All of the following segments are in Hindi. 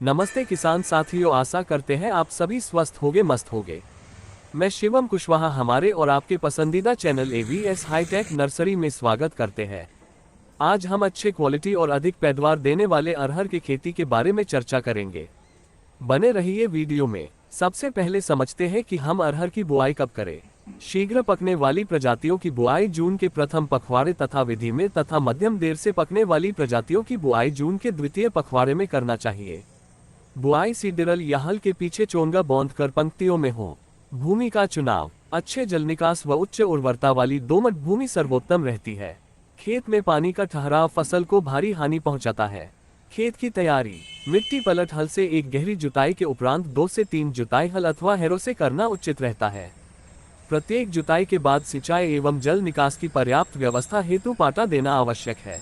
नमस्ते किसान साथियों, आशा करते हैं आप सभी स्वस्थ होगे, मस्त होगे। मैं शिवम कुशवाहा हमारे और आपके पसंदीदा चैनल एवीएस हाईटेक नर्सरी में स्वागत करते हैं। आज हम अच्छे क्वालिटी और अधिक पैदावार देने वाले अरहर की खेती के बारे में चर्चा करेंगे। बने रहिए वीडियो में। सबसे पहले समझते हैं कि हम अरहर की बुआई कब करें। शीघ्र पकने वाली प्रजातियों की बुआई जून के प्रथम पखवाड़े तथा विधि में तथा मध्यम देर से पकने वाली प्रजातियों की बुआई जून के द्वितीय पखवाड़े में करना चाहिए। बुआई सीडरल या हल के पीछे चोंगा बांधकर पंक्तियों में हो। भूमि का चुनाव। अच्छे जल निकास व उच्च उर्वरता वाली दोमट भूमि सर्वोत्तम रहती है। खेत में पानी का ठहराव फसल को भारी हानि पहुंचाता है। खेत की तैयारी। मिट्टी पलट हल से एक गहरी जुताई के उपरांत 2 से 3 जुताई हल अथवा हैरो से करना उचित रहता है। प्रत्येक जुताई के बाद सिंचाई एवं जल निकास की पर्याप्त व्यवस्था हेतु पाटा देना आवश्यक है।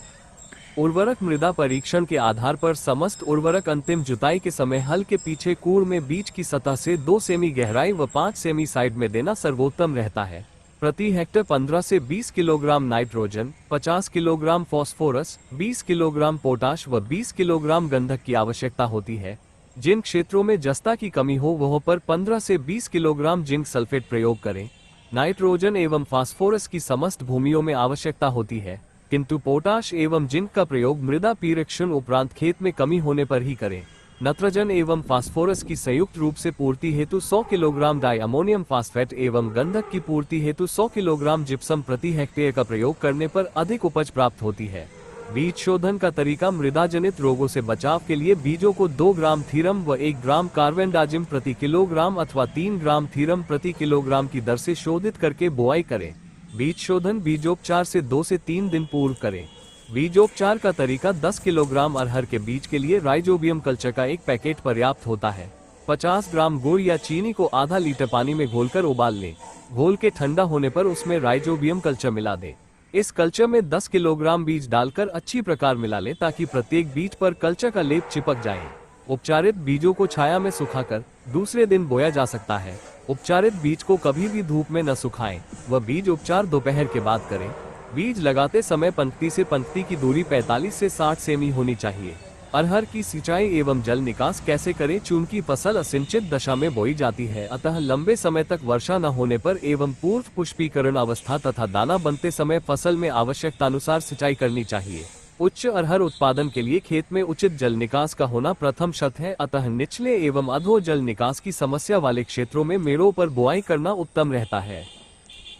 उर्वरक मृदा परीक्षण के आधार पर समस्त उर्वरक अंतिम जुताई के समय हल के पीछे कूड़ में बीज की सतह से 2 सेमी गहराई व 5 सेमी साइड में देना सर्वोत्तम रहता है। प्रति हेक्टर 15 से 20 kilogram nitrogen, 50 kilogram phosphorus, 20 kilogram potash व 20 किलोग्राम गंधक की आवश्यकता होती है। जिन क्षेत्रों में जस्ता की कमी हो वह पर 15 से 20 किलोग्राम जिंक सल्फेट प्रयोग करें। नाइट्रोजन एवं फास्फोरस की समस्त भूमियों में आवश्यकता होती है, किंतु पोटाश एवं जिंक का प्रयोग मृदा परीक्षण उपरांत खेत में कमी होने पर ही करें। नत्रजन एवं फास्फोरस की संयुक्त रूप से पूर्ति हेतु 100 किलोग्राम डाई अमोनियम फास्फेट एवं गंधक की पूर्ति हेतु 100 किलोग्राम जिप्सम प्रति हेक्टेयर का प्रयोग करने पर अधिक उपज प्राप्त होती है। बीज शोधन का तरीका। मृदा जनित रोगों से बचाव के लिए बीजों को 2 ग्राम थीरम व 1 ग्राम कार्बेंडाजिम प्रति किलोग्राम अथवा 3 ग्राम थीरम प्रति किलोग्राम की दर से शोधित करके बुआई करें। बीज शोधन बीजोपचार से 2 से 3 दिन पूर्व करें। बीजोपचार का तरीका। 10 किलोग्राम अरहर के बीज के लिए राइजोबियम कल्चर का 1 पैकेट पर्याप्त होता है। 50 ग्राम गुड़ या चीनी को आधा लीटर पानी में घोलकर उबाल लें। घोल के ठंडा होने पर उसमें राइजोबियम कल्चर मिला दें। इस कल्चर में 10 किलोग्राम बीज डालकर अच्छी प्रकार मिला लें ताकि प्रत्येक बीज पर कल्चर का लेप चिपक जाए। उपचारित बीजों को छाया में सुखाकर दूसरे दिन बोया जा सकता है। उपचारित बीज को कभी भी धूप में न सुखाएं व बीज उपचार दोपहर के बाद करें। बीज लगाते समय पंक्ति से पंक्ति की दूरी 45 से 60 सेमी होनी चाहिए। अरहर की सिंचाई एवं जल निकास कैसे करें। चूंकि फसल असिंचित दशा में बोई जाती है, अतः लंबे समय तक वर्षा न होने पर एवं पूर्व पुष्पीकरण अवस्था तथा दाना बनते समय फसल में आवश्यकतानुसार सिंचाई करनी चाहिए। उच्च अरहर उत्पादन के लिए खेत में उचित जल निकास का होना प्रथम शर्त है, अतः निचले एवं अधो जल निकास की समस्या वाले क्षेत्रों में मेड़ों पर बुआई करना उत्तम रहता है।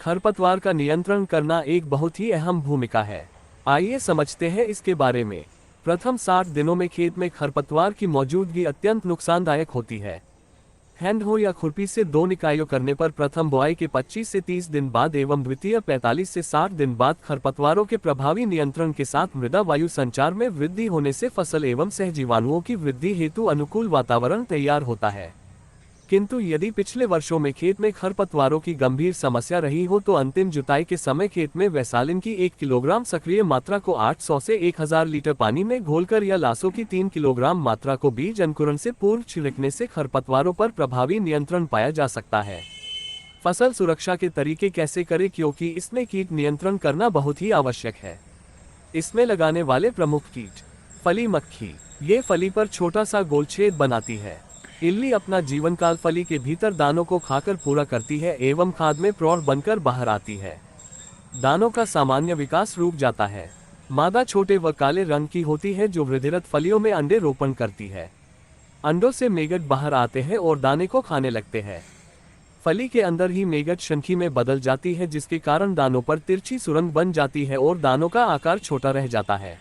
खरपतवार का नियंत्रण करना एक बहुत ही अहम भूमिका है। आइए समझते हैं इसके बारे में। प्रथम 60 दिनों में खेत में खरपतवार की मौजूदगी अत्यंत नुकसानदायक होती है। हैंड हो या खुरपी से 2 निकायों करने पर प्रथम बुआई के 25 से 30 दिन बाद एवं द्वितीय 45 से 60 दिन बाद खरपतवारों के प्रभावी नियंत्रण के साथ मृदा वायु संचार में वृद्धि होने से फसल एवं सहजीवाणुओं की वृद्धि हेतु अनुकूल वातावरण तैयार होता है। किंतु यदि पिछले वर्षों में खेत में खरपतवारों की गंभीर समस्या रही हो तो अंतिम जुताई के समय खेत में वैसालिन की 1 किलोग्राम सक्रिय मात्रा को 800 से 1000 लीटर पानी में घोलकर या लासो की 3 किलोग्राम मात्रा को बीज अंकुरण से पूर्व छिड़कने से खरपतवारों पर प्रभावी नियंत्रण पाया जा सकता है। फसल सुरक्षा के तरीके कैसे करें, क्योंकि इसमें कीट नियंत्रण करना बहुत ही आवश्यक है। इसमें लगाने वाले प्रमुख कीट। फली मक्खी। ये फली पर छोटा सा गोलछेद बनाती है। इल्ली अपना जीवन काल फली के भीतर दानों को खाकर पूरा करती है एवं खाद में प्रौढ़ बनकर बाहर आती है। दानों का सामान्य विकास रुक जाता है। मादा छोटे व काले रंग की होती है जो वृद्धिरत फलियों में अंडे रोपण करती है। अंडों से मेगट बाहर आते हैं और दाने को खाने लगते हैं। फली के अंदर ही मेगट शंखी में बदल जाती है, जिसके कारण दानों पर तिरछी सुरंग बन जाती है और दानों का आकार छोटा रह जाता है।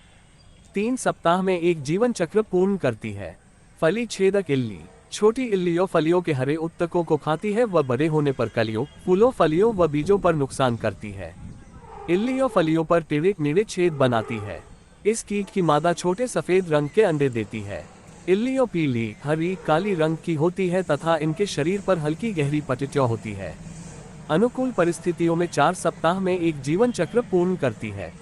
3 सप्ताह में एक जीवन चक्र पूर्ण करती है। फली छेदक इल्ली। छोटी इल्लियों फलियों के हरे उत्तकों को खाती है व बड़े होने पर कलियों, फूलों, फलियों व बीजों पर नुकसान करती है। इल्लियों फलियों पर टेढ़े मेढ़े छेद बनाती है। इस कीट की मादा छोटे सफेद रंग के अंडे देती है। इल्लियों पीली, हरी, काली रंग की होती है तथा इनके शरीर पर हल्की गहरी पट्टियां होती है। अनुकूल परिस्थितियों में 4 सप्ताह में एक जीवन चक्र पूर्ण करती है।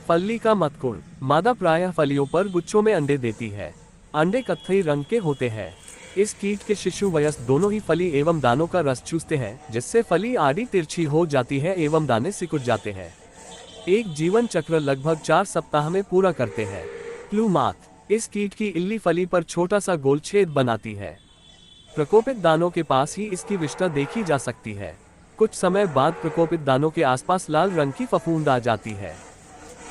फल्ली का मतकुड़। मादा प्रायः फलियों पर गुच्छों में अंडे देती है। अंडे कत्थई रंग के होते हैं। इस कीट के शिशु वयस्क दोनों ही फली एवं दानों का रस चूसते हैं, जिससे फली आड़ी तिरछी हो जाती है एवं दाने सिकुड़ जाते हैं। एक जीवन चक्र लगभग 4 सप्ताह में पूरा करते हैं। प्लूमाथ। इस कीट की इल्ली फली पर छोटा सा गोल छेद बनाती है। प्रकोपित दानों के पास ही इसकी विष्ठा देखी जा सकती है। कुछ समय बाद प्रकोपित दानों के आसपास लाल रंग की फफूंद आ जाती है।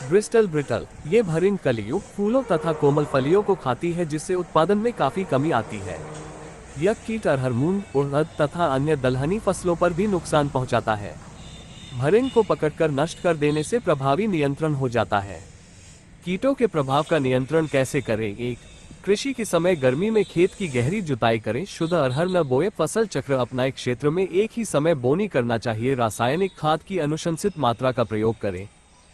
ब्रिस्टल ब्रिटल, ये भरिंग कलियुग फूलों तथा कोमल फलियों को खाती है, जिससे उत्पादन में काफी कमी आती है। यह कीट अरहर, मूंग, उड़द तथा अन्य दलहनी फसलों पर भी नुकसान पहुंचाता है। भरिंग को पकड़कर नष्ट कर देने से प्रभावी नियंत्रण हो जाता है। कीटों के प्रभाव का नियंत्रण कैसे करें? 1. कृषि के समय गर्मी में खेत की गहरी जुताई करें। शुद्ध अरहर न बोए, फसल चक्र अपनाएं। क्षेत्र में एक ही समय बोनी करना चाहिए। रासायनिक खाद की अनुशंसित मात्रा का प्रयोग करें।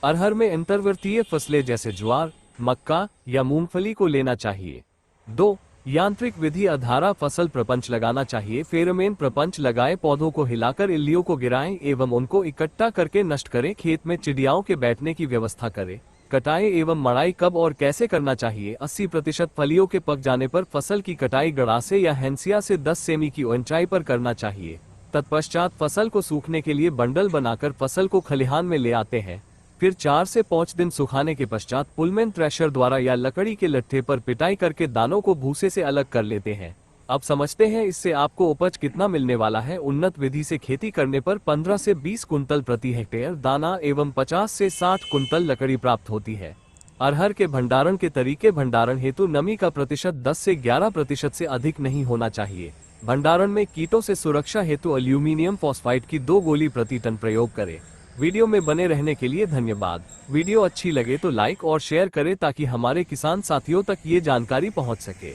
अरहर में अंतर्वर्तीय फसलें जैसे ज्वार, मक्का या मूंगफली को लेना चाहिए। 2. यांत्रिक विधि आधारा फसल प्रपंच लगाना चाहिए। फेरोमेन प्रपंच लगाएं, पौधों को हिलाकर इल्लियों को गिराएं एवं उनको इकट्ठा करके नष्ट करें। खेत में चिड़ियाओं के बैठने की व्यवस्था करें। कटाई एवं मड़ाई कब और कैसे करना चाहिए? 80% फलियों के पक जाने पर फसल की कटाई गड़ासे या हैंसिया से 10 सेमी की ऊंचाई पर करना चाहिए। तत्पश्चात फसल को सूखने के लिए बंडल बनाकर फसल को खलिहान में ले आते हैं। फिर 4 से 5 दिन सुखाने के पश्चात पुलमैन थ्रेशर द्वारा या लकड़ी के लट्ठे पर पिटाई करके दानों को भूसे से अलग कर लेते हैं। अब समझते हैं इससे आपको उपज कितना मिलने वाला है। उन्नत विधि से खेती करने पर 15 से 20 कुंतल प्रति हेक्टेयर दाना एवं 50 से 60 कुंतल लकड़ी प्राप्त होती है। अरहर के भंडारण के तरीके: भंडारण हेतु नमी का प्रतिशत 10 से 11% से अधिक नहीं होना चाहिए। भंडारण में कीटों से सुरक्षा हेतु एल्यूमिनियम फॉस्फाइड की 2 गोली प्रति टन प्रयोग करें। वीडियो में बने रहने के लिए धन्यवाद। वीडियो अच्छी लगे तो लाइक और शेयर करें ताकि हमारे किसान साथियों तक ये जानकारी पहुंच सके।